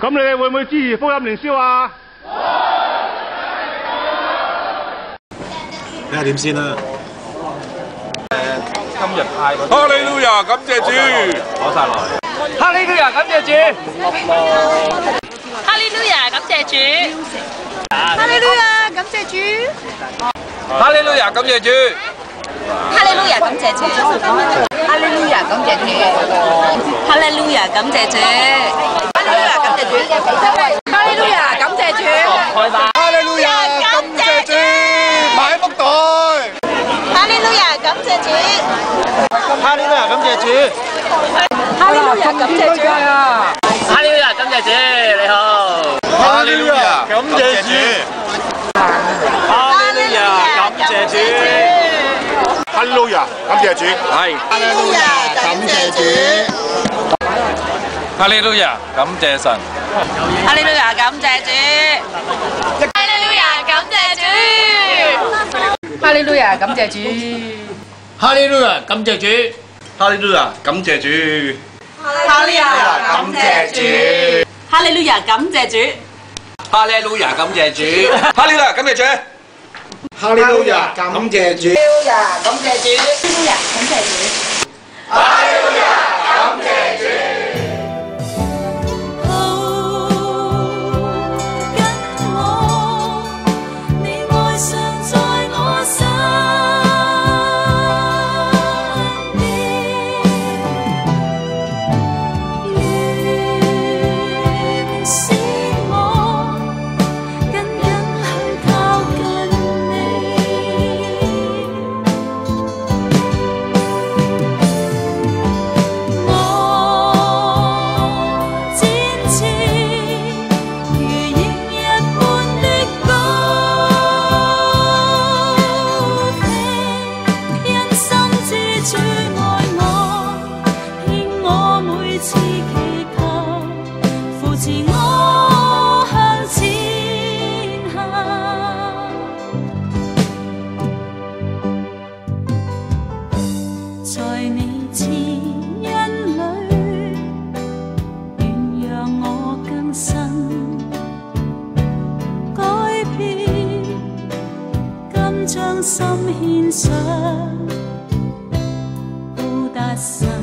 咁你哋會唔會支持福音年宵啊？睇下點先啦。今日派嗰啲。哈利路亞，感謝主。攞晒落嚟。哈利路亞，感謝主。哈利路亞，感謝主。哈利路亞，感謝主。哈利路亞，感謝主。哈利路亞，感謝主。哈利路亞，感謝主。哈利路亞，感謝主。哈利路亞，感謝主。哈利路亞，感謝主。哈利路亞，感謝主，買福袋。哈利路亞，感謝主。哈利路亞，感謝主。哈利路亞，感謝主。哈利路亞，感謝主，你好。哈利路亞，感謝主。哈利路亞，感謝主。哈利路亞，感謝主。係。哈利路亞，感謝主。哈利路亞，感謝神。哈利路亞，感謝主。哈利路亞，感謝主。哈利路亞，感謝主。哈利路亞，感謝主。哈利路亞，感謝主。哈利路亞，感謝主。哈利路亞，感謝主。哈利路亞，感謝主。哈利路亞，感謝主。哈利路亞，感謝主。哈利路亞，感謝主。哈利路亞，感謝主。將心獻上，報答神。